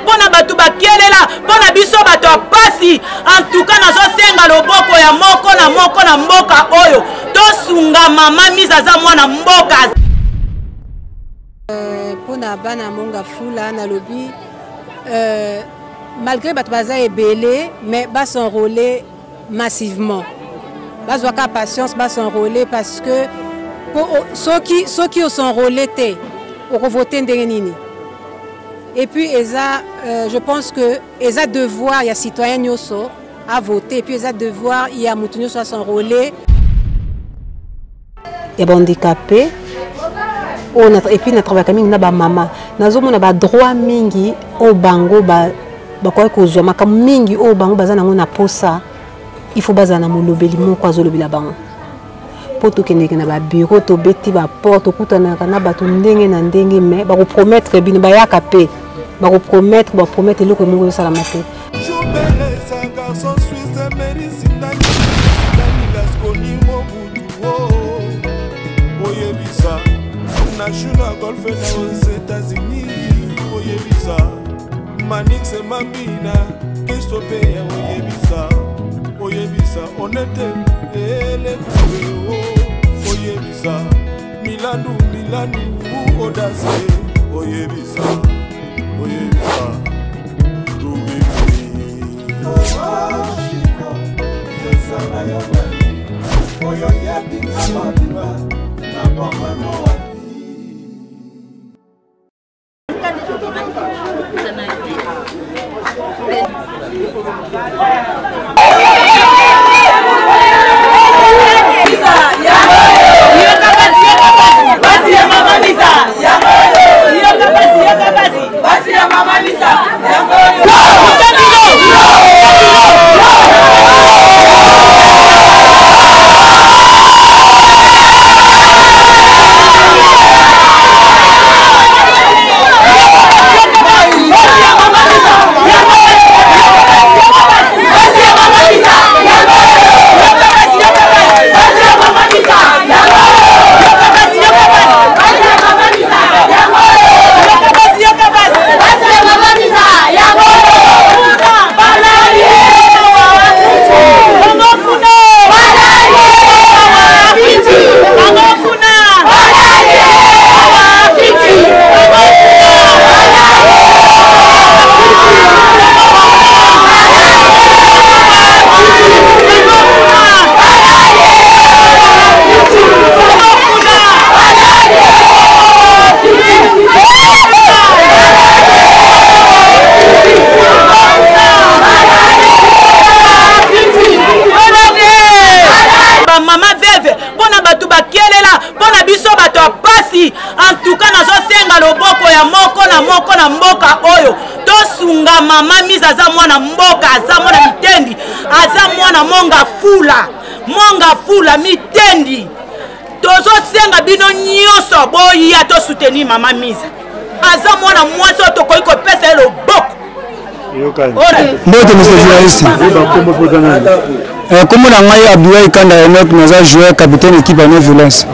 pona batu bakelela pona biso bato apasi en tout cas nazo senga loboko ya moko na mboka oyo tosunga mama Miza za mwana mboka pona bana monga fula na lobi malgré bato baza ebele mais bas s'enrôler massivement bazwaka patience bas s'enrôler parce que ceux qui sont enrôlés te au voter ndenge nini. Et puis je pense que eza devoir il y a citoyen nyoso à voter et puis eza devoir il y a mutu nyoso à s'enrôler. Il y a handicapé et puis na travail mingi na ba mama nazomona ba droit mingi au bango ba quoi kozwa makambo mingi au bango bazana ngona posa il faut bazana molobeli moko azolobela bango pour tout kende na ba bureau to beti ba porte kutana kana bato ndenge na ndenge mais ba ko promettre bino ba yaka pe ba ko promettre eloko moko yo sala mate National golf aux États-Unis, oyebisa. Manix et Mambina, Christophe, oyebisa. On était les oyebisa. Milano, Audace, oyebisa. En tout cas nazo senga loboko ya moko na mboka oyo tosunga mama Miza za mwana mboka za mwana mitendi aza mwana monga fula mitendi tozo senga bino nyoso boyi ya to soutenir mama Miza aza mwana mwasi otokoyi ko pesa loboko Mbote monsieur journaliste. Comment on a Abdoulaye Kanda Enoch nous a joué capitaine équipe à non violence.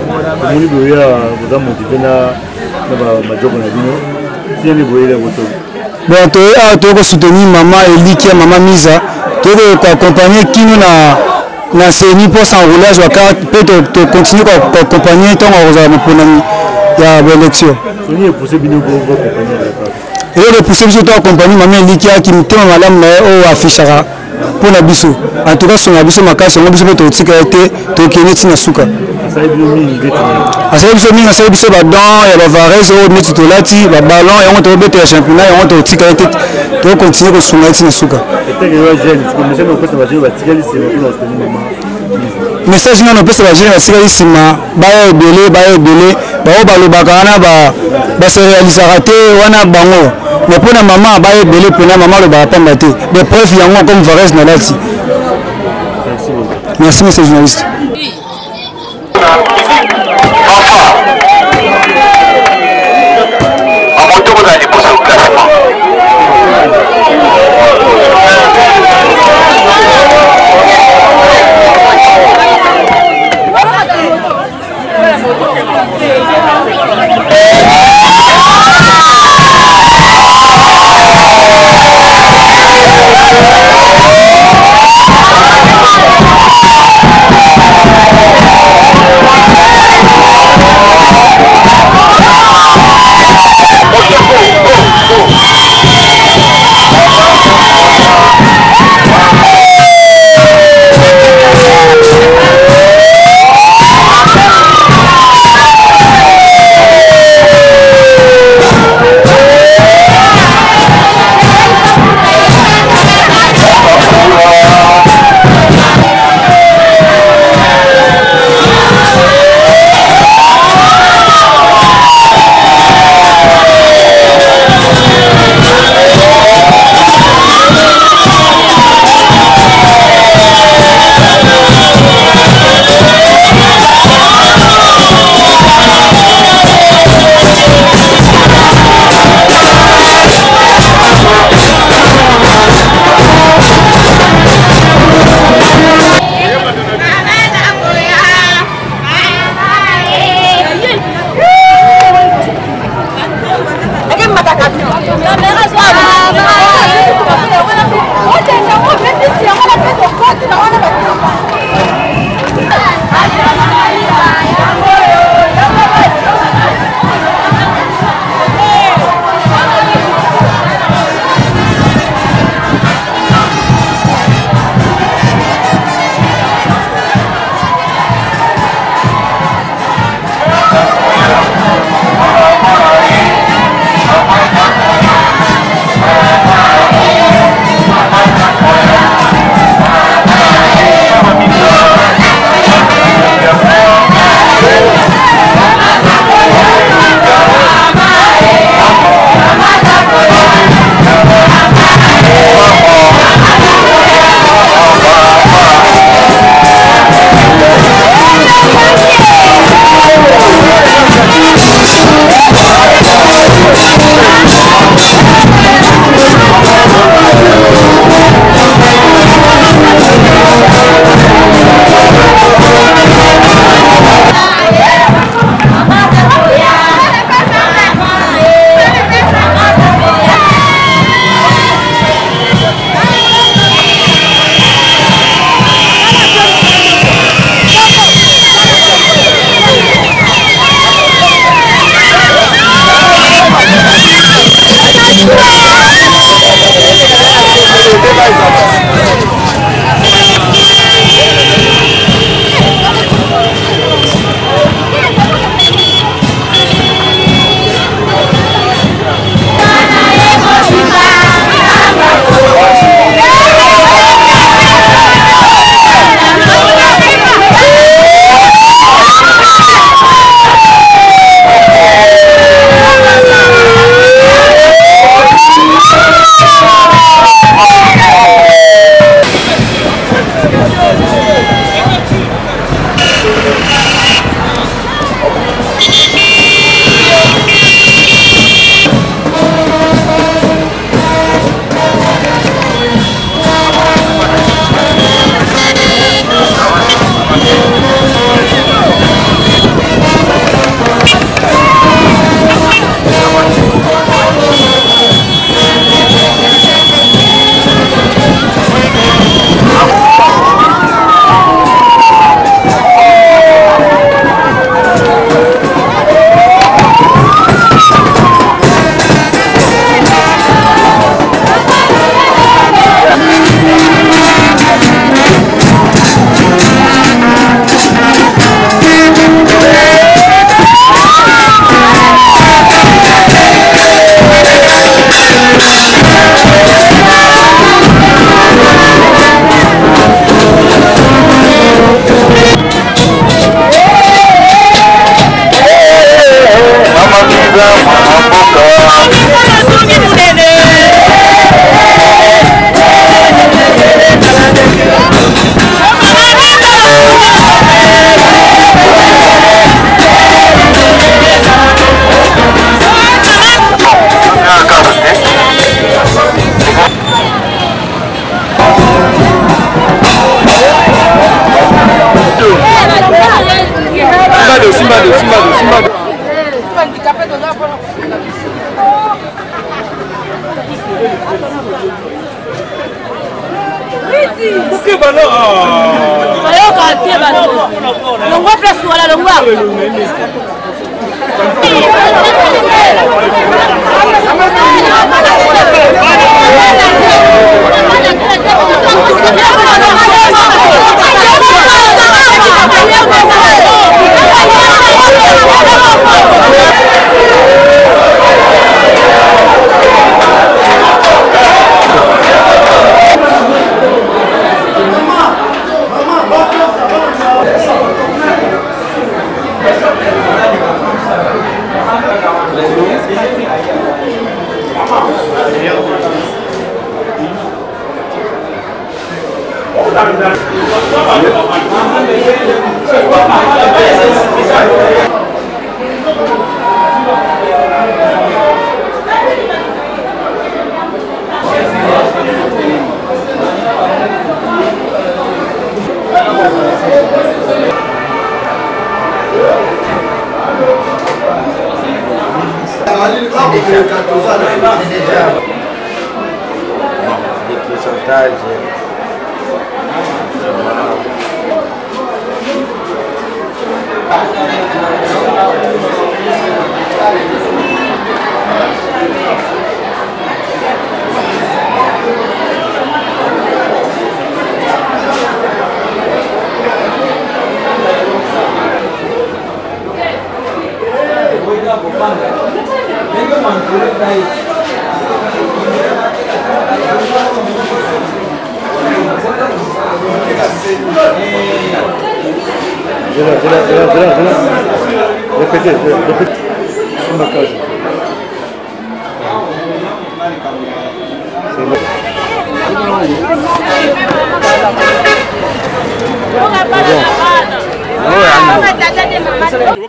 Bon, tu as soutenir maman Elikia, maman Miza, tu as accompagner qui nous na CENI pour s'enrouler, peut continuer à accompagner ton pour l'élection. Et le poussé surtout accompagner maman Elikia qui me tient madame au affichera pour la biso. En tout cas, son abisso makasi, on a besoin de tout ce qui a été tokéné tina suka. Asa biso minga sa biso ba dan ya ba varese au net to lati ba ballon et on te bete ya championnat et on te tika été to continuer ko sunga tina suka. Message na no pesa ba jeune asika isima ba ebele ba lobaka na ba se réalisera te wana bango. Mais pour la maman, bah belé pour la maman le bah pas maté. Des preuves il y a encore comme Varese na lati. Merci monsieur le journaliste.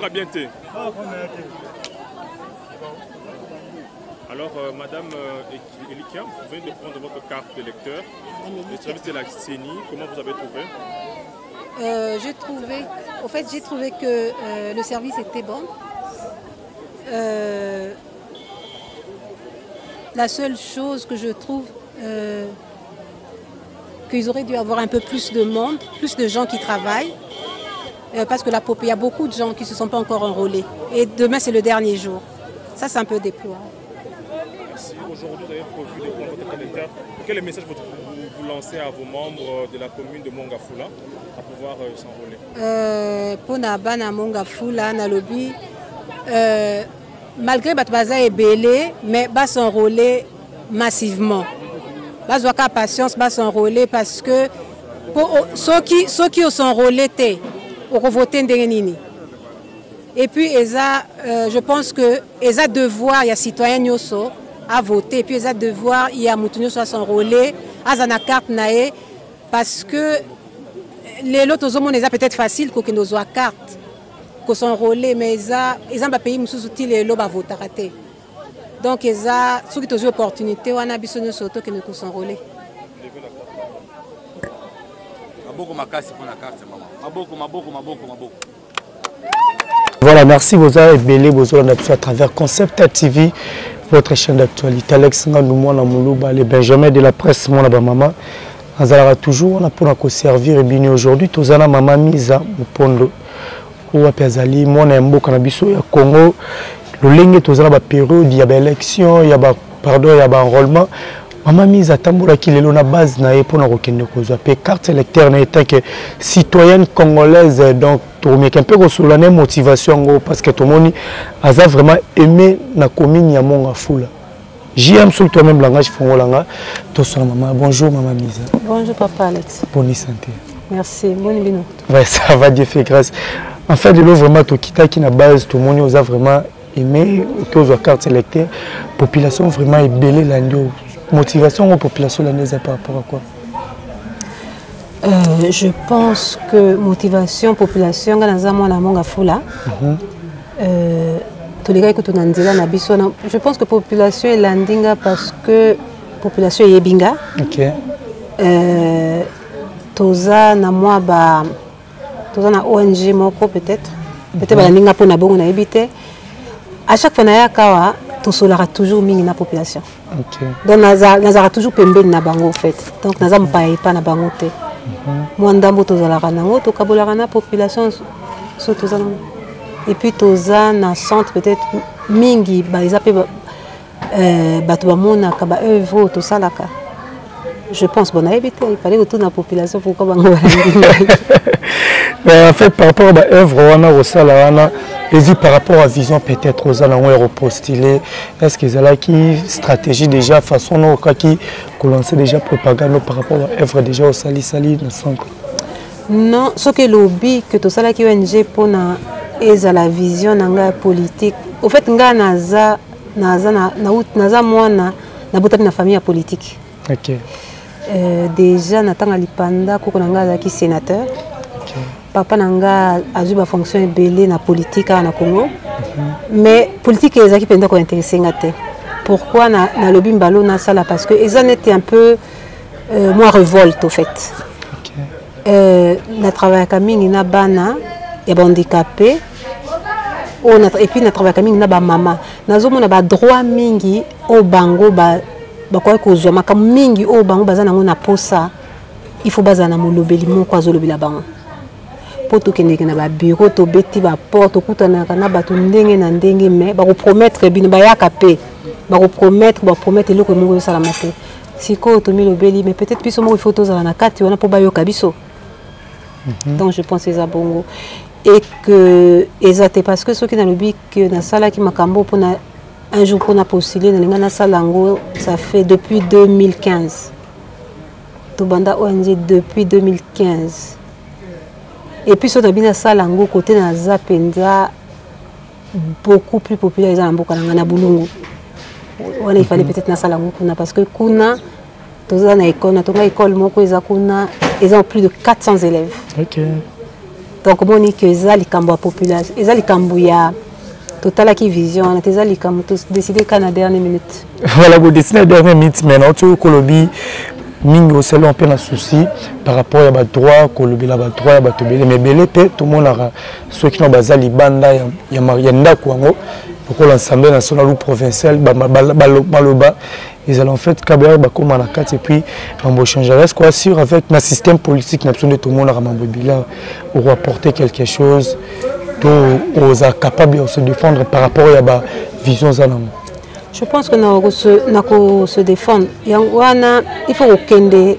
Répétez. Alors, Madame Elikia, vous venez de prendre votre carte d'électeur. Le service de la CENI, comment vous avez trouvé? J'ai trouvé que le service était bon. La seule chose que je trouve, qu'ils auraient dû avoir un peu plus de monde, plus de gens qui travaillent, parce que il y a beaucoup de gens qui ne se sont pas encore enrôlés. Et demain, c'est le dernier jour. Ça, c'est un peu déplorable. Merci. Aujourd'hui, vous avez prévu de prendre votre électeur. Quel message vous lancez à vos membres de la commune de Mongafula à pouvoir s'enrôler? Pour Nabana Mongafula, Nalobi, malgré Batbaza est belé, mais va s'enrôler massivement. Va avoir patience, va s'enrôler parce que ceux qui sont enrôlés, ils vont voter Ndengenini. Et puis, je pense que ils ont devoir, il y a citoyens Nyoso à voter, et puis ils ont devoir, il y a Moutounio à s'enrôler, à la carte nae, parce que les autres hommes, ils ont peut-être facile que nous ayons carte, que s'enrôler, mais ils ont pas payé Moussou Souti les lobes à voter. Donc, ils ont, ceux qui ont eu l'opportunité, on a besoin de s'enrôler que nous s'enrôler. Voilà, merci Boza et Bélé Bozo à travers Concept TV, votre chaîne d'actualité. Alex Ngandoumo Moulouba, les Benjamin de la presse, mon maman. Nous allons toujours pour servir et bien aujourd'hui, tous les maman mise à Mupondo. Ou à Piazali, mon embo Kanabiso, il y a Congo. Le ligne, tous les période, il y a élection, il y a enrôlement. Maman mise à Tamboura qui est la base pour nous reconnaître que carte électeur n'est que citoyenne congolaise, donc mais un peu sur la motivation parce que tout le monde a vraiment aimé la commune de Mongafula. J'aime sur toi-même langage fongolanga. Maman, bonjour maman mise. Bonjour papa Alex. Bonne santé. Merci, bonne bino. Ouais, ça va, Dieu fait grâce. En fait, de l'eau vraiment tout qui na base, tout le monde a vraiment aimé que la carte électeur. Population vraiment est belle l'année. Motivation aux populations landaises par rapport à quoi? Je pense que motivation population je pense que population est landinga parce que population est binga. OK. Toza na moi toza na ONG moko peut-être landinga pour na bongo na habité. À chaque fois na ya kawa tosolaka toujours mingi na population. Okay. Donc nazara toujours pembeni na bango en fait. Donc naza mpaya pa na bango te. Moi ndambo tozalaka nango tokabolaka na population so toza nango. Et puis toza na centre peut-être mingi ba ezape bato bamonaka ba œuvre tosalaka. Je pense bon habité il fallait retourner la population pourquoi bango en fait par rapport à œuvre wana osala wana et par rapport à vision peut-être aux allant repostuler est-ce qu'ils ont qui stratégie déjà façon non qui lancer déjà propagande par rapport à œuvre déjà au sali na centre non ce que lobby que to sala ki ONG pour na la vision nanga politique au fait nga naza mwana na botami na famille politique. OK. Déjà natanga lipanda koko nanga azaki sénateur. Papa nanga a eu ba fonction ebele na politique na Congo. Mais politique ezaki penda ko intéresser ngate. Pourquoi na lobby mbalo na sala parce que ezan était un peu moi révolte au fait. Na travail mingi na bana ya handicapé. Et puis na travail mingi na ba mama. Nazomona ba droit mingi au bango ba quoi que makambo mingi o bango bazana ngona posa il faut bazana molobeli moko azolobela bango po to kende na ba bureau to beti ba porte okutana kana bato ndenge na ndenge mais ba ko promettre bino ba yaka pe ba ko promettre eloko moko sala mate siko to milobeli mais peut-être biso moko il faut tozala na kati wana po ba yoka biso. Donc je pense c'est bongo et que exacte parce que ceux qui dans le but que na sala ki makambo pour na un jour qu'on a postulé dans le Salango, ça fait depuis 2015. Tobanda ONG depuis 2015. Et puis sur le Salango, côté na Zapenda, beaucoup plus populaire dans le Bulungu. Il fallait peut-être na Salango parce que Kuna, tous les écoles, ils ont plus de 400 élèves. OK. Donc on dit que ça les cambo population, ça les cambo ya total qui vision, on a décidé qu'à la dernière minute. Voilà, vous décidez à la dernière minute, mais on a Colombie, mingo c'est un peu un souci par rapport à droit, Colombie la droit, à Batobele, mais belé tout le monde a ceux qui n'ont pas zali banda, il y a Marianda Kouango, pour l'Assemblée nationale ou provinciale, Baloba, ils allaient en fait Kabler, Bakom à la carte et puis on changer. Est-ce quoi sûr avec un système politique, n'absolu tout le monde a Mambobilan, ou apporter quelque chose. Aux capables de se défendre par rapport à la vision zalam. Je pense que nous se défendre. Il faut que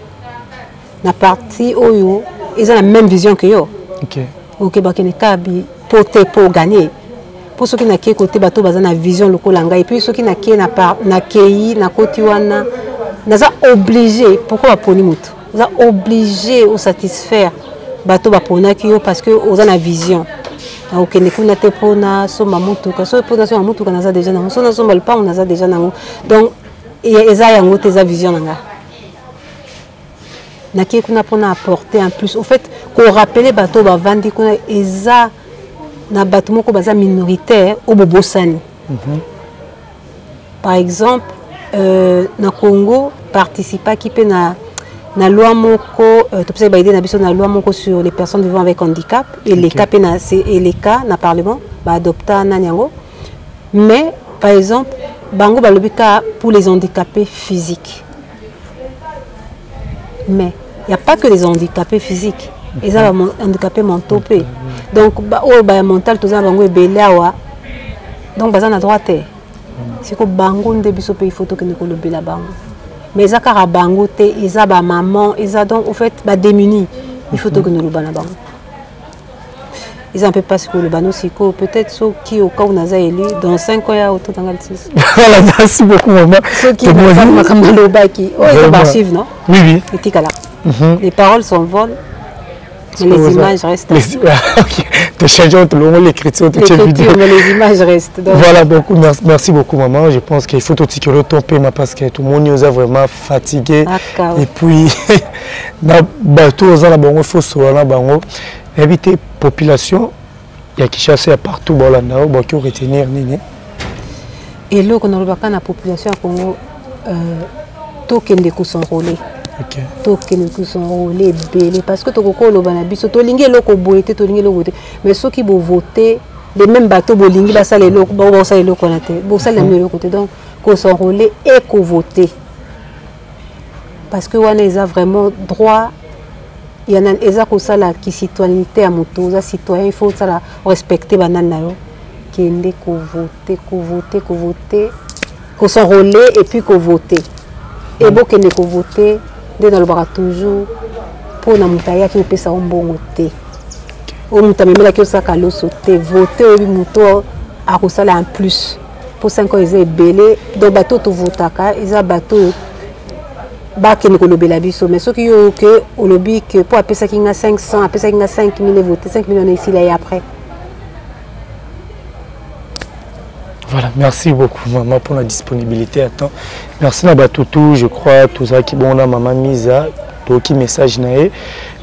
la partie oyo ils ont la même vision que yo. OK. OK ba kene kabi pour gagner. Pour ceux qui na côté bateau bazana vision lokolanga et puis ceux qui na kei na côté wana naza obligé pourquoi ba poni mutu. Naza obligé au satisfaire bateau ba pona ki parce que aux a vision. Donc on est déjà donc il vision apporter en plus au fait qu'on rappelle bateau vandi na bateau moko baza minoritaire au Bobosani. Par exemple na Congo participa qui peut na loi moko topesa ba idée na biso na loi moko sur les personnes vivant avec handicap et les cas et les cas na parlement ba adopta nanyango mais par exemple bango ba lobika pour les handicapés physiques mais il y a pas que les handicapés physiques ils ont handicapés mentaux donc ba o ba mental toza bango ebelawa donc baza na droit c'est que bango nde biso pe photo que ne ko lobela bango. Mais ils ont bangote, ils ont maman, ils ont donc au fait démunis. Il faut que nous le banabang. Ils ont un peu pas ce que le bano siko. Peut-être ceux qui au cas où nous a élu dans 5 ans il y a autour d'un galtis. Voilà, merci beaucoup maman. Ceux qui ne savent pas comment le baki. Oh ils ont archive non? Oui oui. Et tikala. Les paroles s'envolent. Mais les images restent. Tu changes l'écriture de cette vidéo. Mais les images restent. Donc. Voilà, donc, merci beaucoup maman. Je pense qu'il faut tout ce qui retombe parce que tout le monde nous a vraiment fatigué. Et puis, il faut se rendre éviter la population. Il y a qui chasse partout il faut retenir. Et là, quand on a la population à Congo, tout qui est s'enrôler. Parce que tu as mais ceux qui vont voter de même bateau bolingi basala eloko basala eloko na te bosala na eloko te donc qu'on s'enrôler et qu'on voter parce que wana eza vraiment droit il y en a eza ko sala ki citoyenneté à moto za citoyen il faut ça respecter banane na yo kende ko voter qu'on s'enrôler et puis qu'on voter et bon kende ko voter de dans le bras toujours pour na mutaya ki pesa mbongo te o mutamemela ki osaka loso te voter o muto a ko sala en plus pour 5 ans eza belé donc bateau to votaka eza bateau baki ni kolobela biso mais ce qui yo que au lobby que pour appeler ça qui nga 500 appeler ça qui nga 5000 voter 5 millions ici là et après. Voilà, merci beaucoup maman pour la disponibilité à temps. Merci na batutu, je crois tout ça qui bon na maman Misa to qui message nae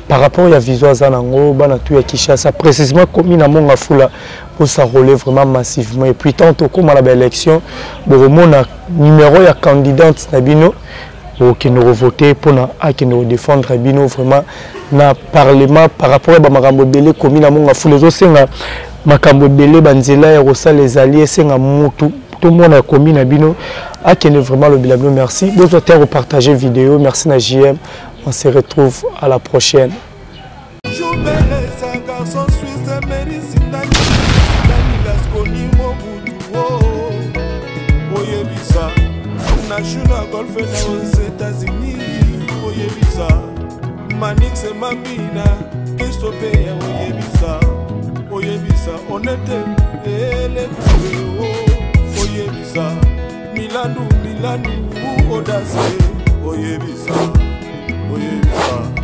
par rapport à vision zanango bana tout ya Kinshasa précisément comme na monga fula pour s'enrôler vraiment massivement et puis tant comme à la belle élection bon mon numéro ya candidate na bino qui nous voter pour nous défendre bino vraiment na parlement par rapport à makambo belé comme na monga fula zo senga makambo belé banzela ya rosa les alliés senga mutu tout le monde a commis na bino akene vraiment le bilabino merci besoin de partager vidéo merci na JM on se retrouve à la prochaine. National golf aux États-Unis, Oyebisa, Manix et Mamina, Christophe, Oyebisa, on était les Oyebisa, Milanou, Audace, Oyebisa, Oyebisa,